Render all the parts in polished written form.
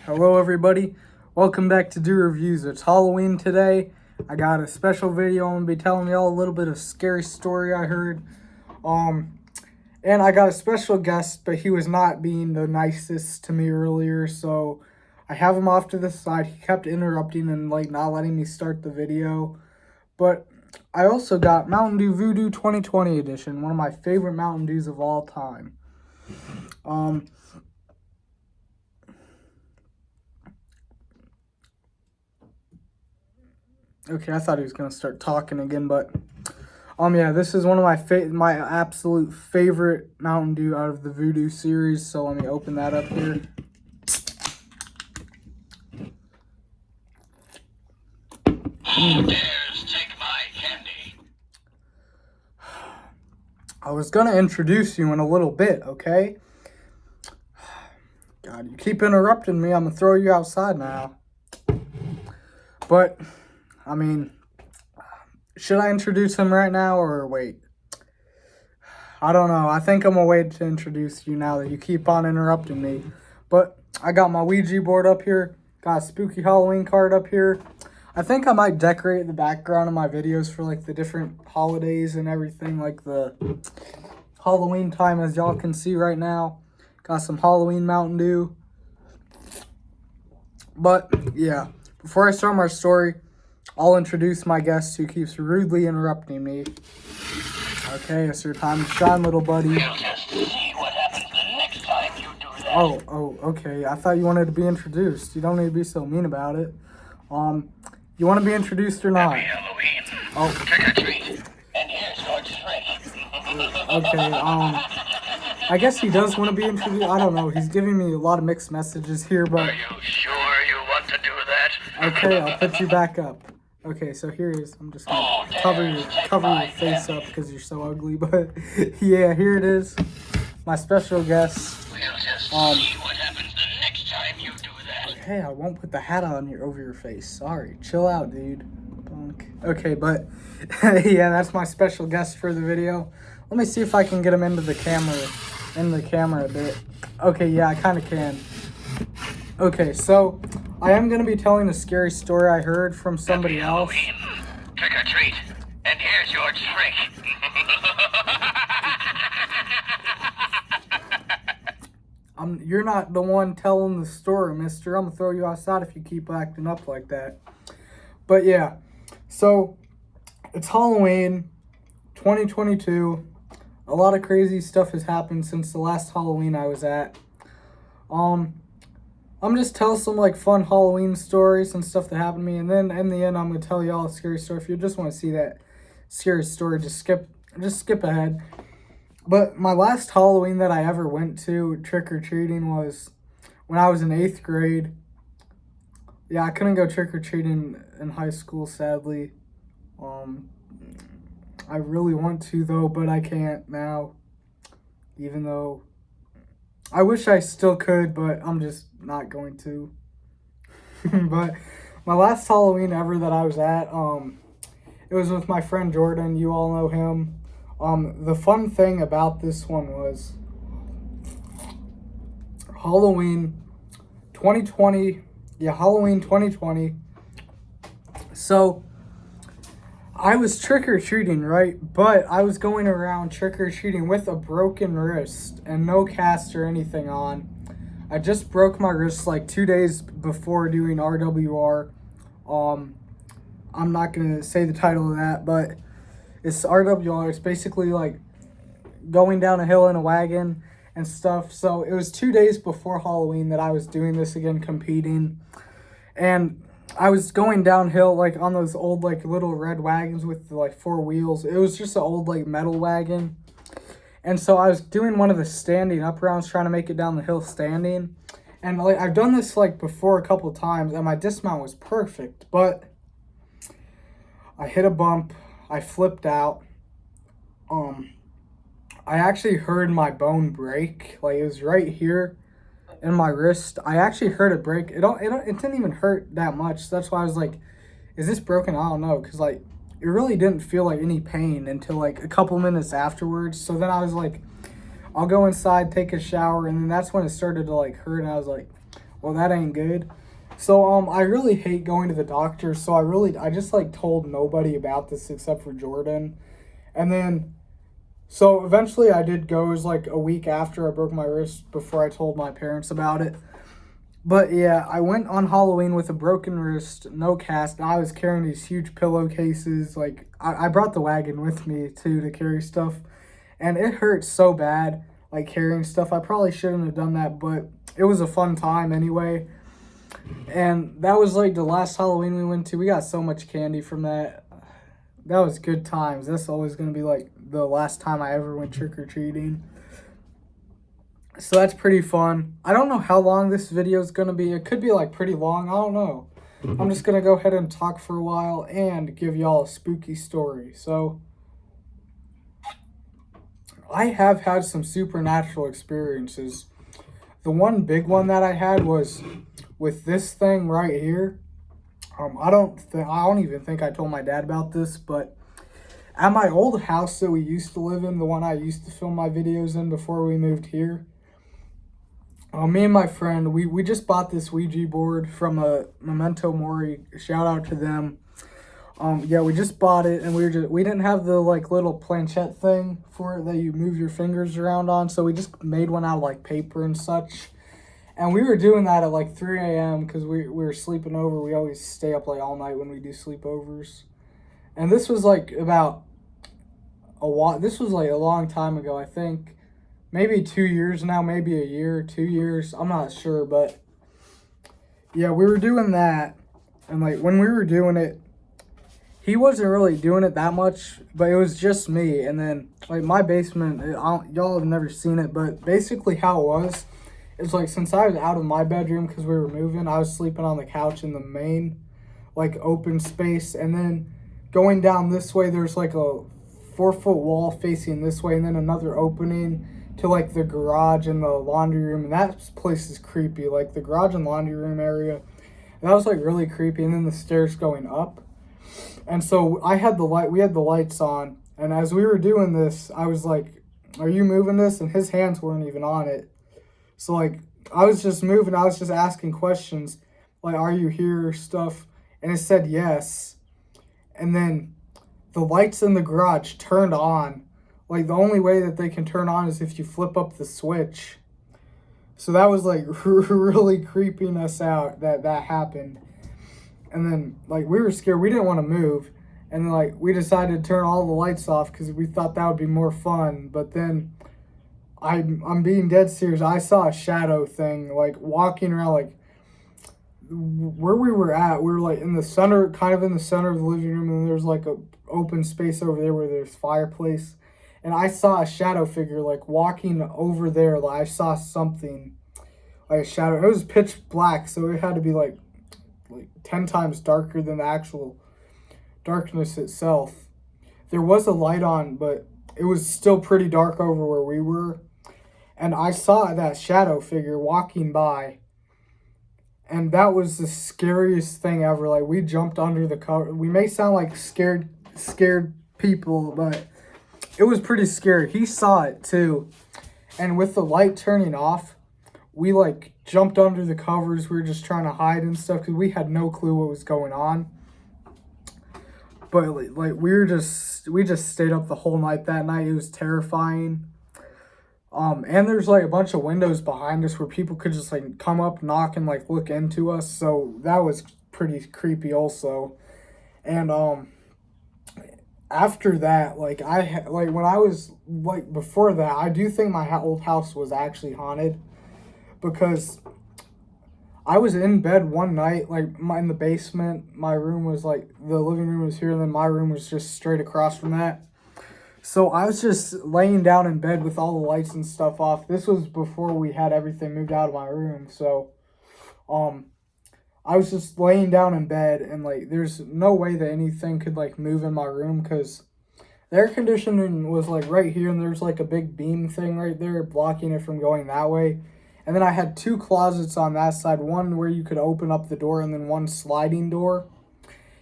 Hello everybody, welcome back to Do Reviews. It's Halloween today. I got a special video. I'm going to be telling y'all a little bit of scary story I heard. And I got a special guest, but he was not being the nicest to me earlier, so I have him off to the side. He kept interrupting and not letting me start the video. But I also got Mountain Dew Voodoo 2020 edition, one of my favorite Mountain Dews of all time. Okay, I thought he was gonna start talking again, but yeah, this is one of my absolute favorite Mountain Dew out of the Voodoo series. So let me open that up here. Who dares take my candy? I was gonna introduce you in a little bit, okay? God, you keep interrupting me. I'm gonna throw you outside now. But I mean, should I introduce him right now or wait? I don't know. I think I'm gonna wait to introduce you now that you keep on interrupting me. But I got my Ouija board up here. Got a spooky Halloween card up here. I think I might decorate the background of my videos for the different holidays and everything, like the Halloween time, as y'all can see right now. Got some Halloween Mountain Dew. But yeah, before I start my story, I'll introduce my guest who keeps rudely interrupting me. Okay, it's your time to shine, little buddy. We'll just see what happens the next time you do that. Oh, okay. I thought you wanted to be introduced. You don't need to be so mean about it. You want to be introduced or not? Happy Halloween. Oh. Trick or treat. And here's your treat. Okay, I guess he does want to be introduced. I don't know. He's giving me a lot of mixed messages here, but... Are you sure you want to do that? Okay, I'll put you back up. Okay, so here he is. I'm just gonna cover your face up because you're so ugly, but yeah, here it is. My special guest. We'll just see what happens the next time you do that. Hey, I won't put the hat on over your face. Sorry. Chill out, dude. Punk. Okay, but yeah, that's my special guest for the video. Let me see if I can get him into the camera a bit. Okay, yeah, I kind of can. Okay, so I am going to be telling a scary story I heard from somebody else. Halloween. Trick or treat. And here's your trick. You're not the one telling the story, mister. I'm going to throw you outside if you keep acting up like that. But yeah, so it's Halloween 2022. A lot of crazy stuff has happened since the last Halloween I was at. I'm just telling some fun Halloween stories and stuff that happened to me, and then in the end I'm gonna tell y'all a scary story. If you just want to see that scary story, just skip ahead. But my last Halloween that I ever went to trick-or-treating was when I was in 8th grade. Yeah, I couldn't go trick-or-treating in high school, sadly. I really want to though, but I can't now, even though I wish I still could, but I'm just not going to. But my last Halloween ever that I was at, it was with my friend Jordan. You all know him. The fun thing about this one was Halloween 2020. Yeah, Halloween 2020. So I was trick-or-treating, right? But I was going around trick-or-treating with a broken wrist and no cast or anything on. I just broke my wrist 2 days before doing RWR. I'm not going to say the title of that, but it's RWR. It's basically going down a hill in a wagon and stuff. So it was 2 days before Halloween that I was doing this again, competing. And I was going downhill on those old little red wagons with the 4 wheels. It was just an old metal wagon. And so I was doing one of the standing up rounds, trying to make it down the hill standing. And I've done this before a couple times, and my dismount was perfect, but I hit a bump. I flipped out. I actually heard my bone break. It was right here in my wrist. I actually heard it break. It didn't even hurt that much. That's why I was is this broken? I don't know, because it really didn't feel any pain until a couple minutes afterwards. So then I was I'll go inside, take a shower, and then that's when it started to hurt. And I was well, that ain't good. So I really hate going to the doctor. So I just like told nobody about this except for Jordan. And then so eventually I did go. It was like a week after I broke my wrist before I told my parents about it. But yeah, I went on Halloween with a broken wrist, no cast, and I was carrying these huge pillowcases. Like, I brought the wagon with me too to carry stuff, and it hurt so bad, like carrying stuff. I probably shouldn't have done that, but it was a fun time anyway. And that was like the last Halloween we went to. We got so much candy from that. That was good times. That's always going to be like the last time I ever went trick or treating. So that's pretty fun. I don't know how long this video is going to be. It could be like pretty long. I don't know. I'm just going to go ahead and talk for a while and give y'all a spooky story. So I have had some supernatural experiences. The one big one that I had was with this thing right here. I don't even think I told my dad about this, but at my old house that we used to live in, the one I used to film my videos in before we moved here, me and my friend, we just bought this Ouija board from a Memento Mori. Shout out to them. Yeah, we just bought it, and we didn't have the like little planchette thing for it that you move your fingers around on, so we just made one out of like paper and such. And we were doing that at like 3 a.m. because we were sleeping over. We always stay up like all night when we do sleepovers. And this was like about this was like a long time ago, I think. Maybe 2 years now, maybe a year, 2 years. I'm not sure, but yeah, we were doing that. And like when we were doing it, he wasn't really doing it that much, but it was just me. And then like my basement, y'all have never seen it, but basically how it was, it's like since I was out of my bedroom because we were moving, I was sleeping on the couch in the main like open space. And then going down this way, there's like a 4-foot wall facing this way, and then another opening to like the garage and the laundry room, and that place is creepy. Like the garage and laundry room area, that was like really creepy. And then the stairs going up, and so we had the lights on, and as we were doing this, I was like, "Are you moving this?" And his hands weren't even on it. So like I was just moving. I was just asking questions, like, "Are you here?" stuff, and it said yes, and then the lights in the garage turned on. Like, the only way that they can turn on is if you flip up the switch. So that was, like, really creeping us out that happened. And then, like, we were scared. We didn't want to move. And, like, we decided to turn all the lights off because we thought that would be more fun. But then, I'm being dead serious. I saw a shadow thing, like, walking around, like, where we were at. We were, like, in the center, kind of in the center of the living room. And there's, like, a open space over there where there's fireplace. And I saw a shadow figure, like, walking over there. Like, I saw something, like a shadow. It was pitch black, so it had to be, like 10 times darker than the actual darkness itself. There was a light on, but it was still pretty dark over where we were. And I saw that shadow figure walking by. And that was the scariest thing ever. Like, we jumped under the cover. We may sound like scared people, but it was pretty scary. He saw it too. And with the light turning off, we like jumped under the covers. We were just trying to hide and stuff because we had no clue what was going on. But like we just stayed up the whole night that night. It was terrifying. And there's like a bunch of windows behind us where people could just like come up, knock, and like look into us. So that was pretty creepy also. And after that, like when I was like before that, I do think my old house was actually haunted because I was in bed one night, like in the basement. My room was like the living room was here, and then my room was just straight across from that. So I was just laying down in bed with all the lights and stuff off. This was before we had everything moved out of my room, so I was just laying down in bed, and like there's no way that anything could like move in my room because the air conditioning was like right here, and there's like a big beam thing right there blocking it from going that way. And then I had 2 closets on that side, one where you could open up the door and then one sliding door.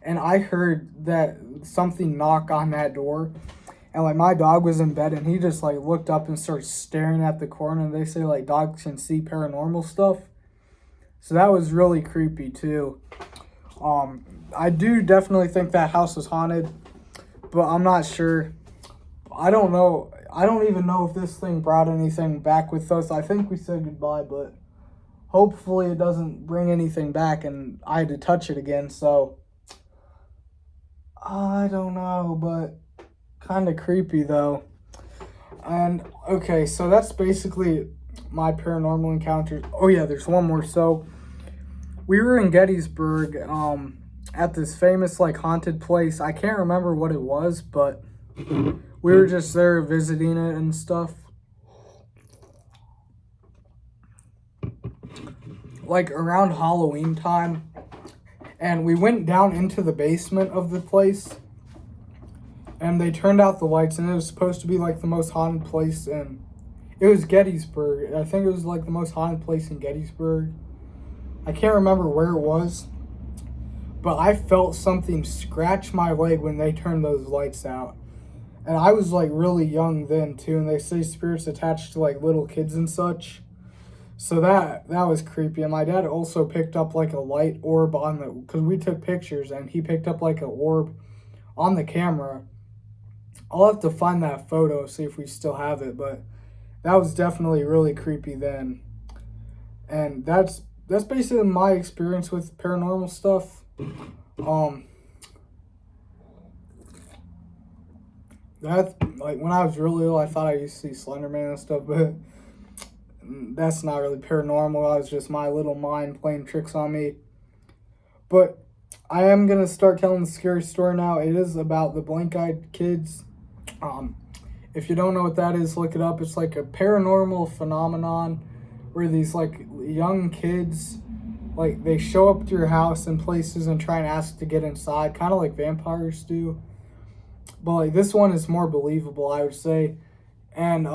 And I heard that something knock on that door, and like my dog was in bed, and he just like looked up and started staring at the corner. And they say like dogs can see paranormal stuff. So that was really creepy too. I do definitely think that house was haunted, but I'm not sure. I don't know. I don't even know if this thing brought anything back with us. I think we said goodbye, but hopefully it doesn't bring anything back and I had to touch it again. So I don't know, but kind of creepy though. And okay, so that's basically my paranormal encounters. Oh yeah, there's one more. So we were in Gettysburg, at this famous like haunted place. I can't remember what it was, but we were just there visiting it and stuff. Like around Halloween time. And we went down into the basement of the place. And they turned out the lights, and it was supposed to be like the most haunted place in. It was Gettysburg. I think it was like the most haunted place in Gettysburg. I can't remember where it was. But I felt something scratch my leg when they turned those lights out. And I was like really young then too, and they say spirits attached to like little kids and such. So that was creepy. And my dad also picked up like a light orb on the, because we took pictures, and he picked up like an orb on the camera. I'll have to find that photo, see if we still have it, but that was definitely really creepy then. And that's basically my experience with paranormal stuff. That, like, when I was really little, I thought I used to see Slender Man and stuff, but that's not really paranormal. That was just my little mind playing tricks on me. But I am going to start telling the scary story now. It is about the blank-eyed kids. If you don't know what that is, look it up. It's like a paranormal phenomenon where these like young kids, like, they show up to your house in places and try and ask to get inside, kind of like vampires do. But like this one is more believable, I would say. And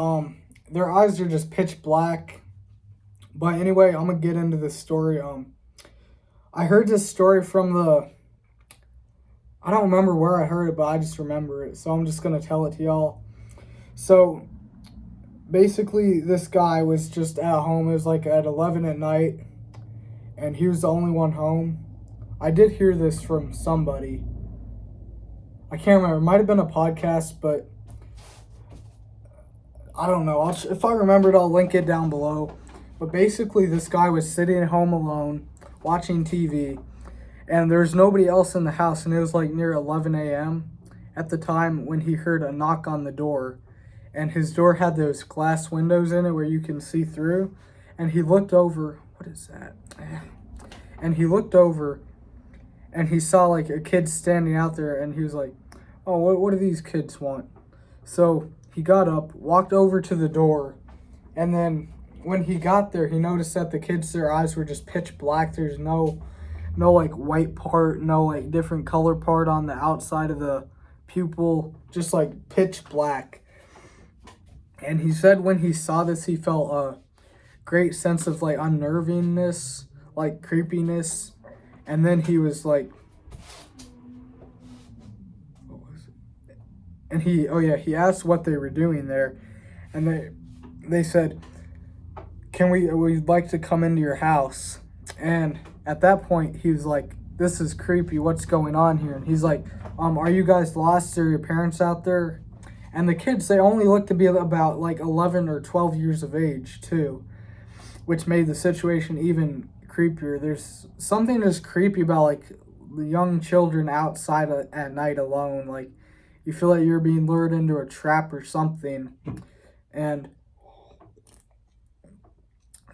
their eyes are just pitch black. But anyway, I'm gonna get into this story. I heard this story from I don't remember where I heard it, but I just remember it. So I'm just going to tell it to y'all. So basically, this guy was just at home. It was like at 11 at night, and he was the only one home. I did hear this from somebody. I can't remember. It might have been a podcast, but I don't know. If I remember it, I'll link it down below. But basically, this guy was sitting at home alone, watching TV. And there's nobody else in the house, and it was like near 11 a.m. at the time when he heard a knock on the door. And his door had those glass windows in it where you can see through. And he looked over. What is that? And he looked over, and he saw like a kid standing out there, and he was like, oh, what do these kids want? So he got up, walked over to the door, and then when he got there, he noticed that the kids, their eyes were just pitch black. There's no like white part, no like different color part on the outside of the pupil, just like pitch black. And he said when he saw this, he felt a great sense of like unnervingness, like creepiness. And then he was like, what was it? And he asked what they were doing there. And they said, we'd like to come into your house. And at that point, he was like, this is creepy. What's going on here? And he's like, are you guys lost? Are your parents out there? And the kids, they only looked to be about like 11 or 12 years of age too, which made the situation even creepier. There's something that's creepy about like the young children outside at night alone. Like you feel like you're being lured into a trap or something. And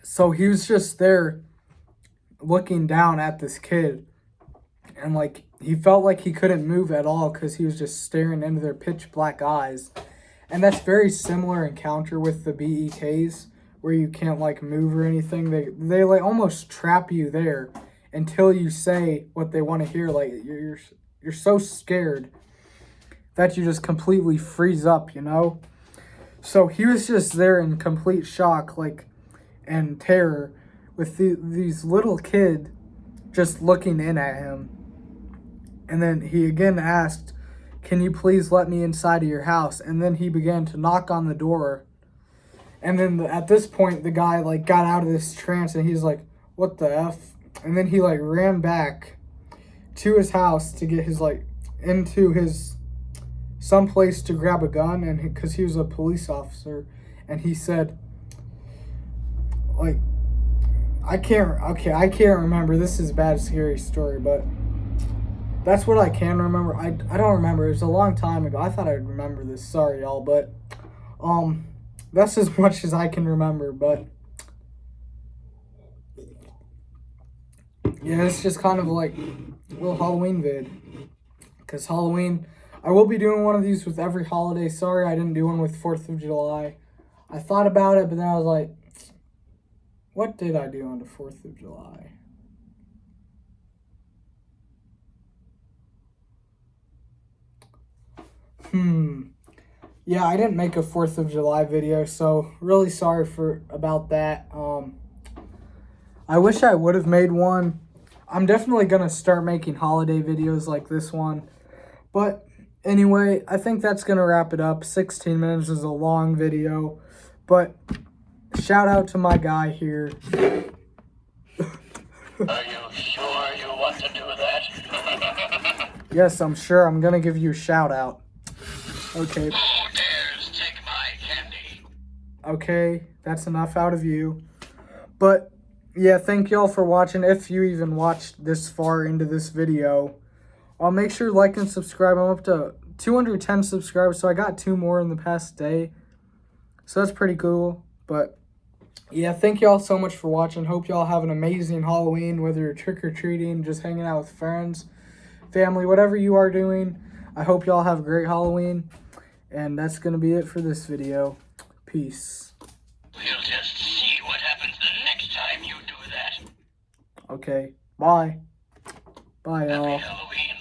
so he was just there looking down at this kid, and like he felt like he couldn't move at all because he was just staring into their pitch black eyes. And that's very similar encounter with the BEKs, where you can't like move or anything. They like almost trap you there until you say what they want to hear. Like you're so scared that you just completely freeze up, you know? So he was just there in complete shock, like, and terror, with these little kid just looking in at him. And then he again asked, can you please let me inside of your house? And then he began to knock on the door. And then at this point, the guy like got out of this trance, and he's like, what the F? And then he like ran back to his house to get his like into his someplace to grab a gun, and because he was a police officer, and he said like I can't remember. This is a bad scary story, but that's what I can remember. I don't remember. It was a long time ago. I thought I'd remember this. Sorry y'all, but that's as much as I can remember. But yeah, it's just kind of like a little Halloween vid. Because Halloween, I will be doing one of these with every holiday. Sorry I didn't do one with 4th of July. I thought about it, but then I was like, what did I do on the 4th of July? Yeah, I didn't make a 4th of July video, so really sorry about that. I wish I would have made one. I'm definitely going to start making holiday videos like this one. But anyway, I think that's going to wrap it up. 16 minutes is a long video. But shout out to my guy here. Are you sure you want to do that? Yes, I'm sure. I'm going to give you a shout out. Okay. Who dares take my candy? Okay, that's enough out of you. But yeah, thank y'all for watching. If you even watched this far into this video, make sure to like and subscribe. I'm up to 210 subscribers, so I got 2 more in the past day. So that's pretty cool. But yeah, thank y'all so much for watching. Hope y'all have an amazing Halloween, whether you're trick-or-treating, just hanging out with friends, family, whatever you are doing. I hope y'all have a great Halloween. And that's going to be it for this video. Peace. We'll just see what happens the next time you do that. Okay, bye. Bye, y'all. Happy Halloween.